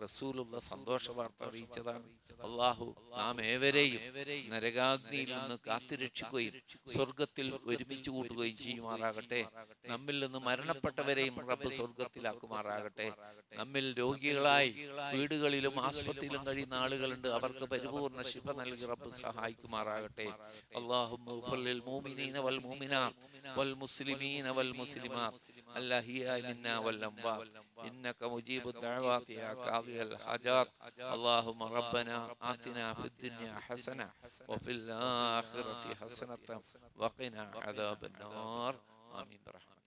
റസൂലുള്ള സന്തോഷ വാർത്ത അറിയിച്ചതാണ്. അള്ളാഹു നാം ഏവരെയും നരകാഗ്നിയിൽ നിന്ന് കാത്തുരക്ഷിക്കുകയും സ്വർഗത്തിൽ ഒരുമിച്ച് കൂട്ടുകയും ചെയ്യുമാറാകട്ടെ. നമ്മിൽ നിന്ന് മരണപ്പെട്ടവരെയും റബ്ബ് സ്വർഗത്തിലാക്കുമാറാകട്ടെ. നമ്മിൽ രോഗികളായി വീടുകളിലും ആസ്പത്രിയിലും കഴിയുന്ന ആളുകളുണ്ട്, അവർക്ക് പരിപൂർണ ശിഫ നൽകി റബ്ബ് സഹായിക്കുമാറാകട്ടെ. അല്ലാഹുമ്മ ലിൽ മുഅ്മിനീന വൽ മുഅ്മിനാത്ത് വൽ മുസ്ലിമീന വൽ മുസ്ലിമാത്ത് അൽഅഹ്യാഇ മിന്നാ വൽ അംവാത്ത് إنك مجيب الدعوات يا قاضي الحاجات. اللهم ربنا آتنا في الدنيا حسنة وفي الآخرة حسنة وقنا عذاب النار. آمين برحمتك.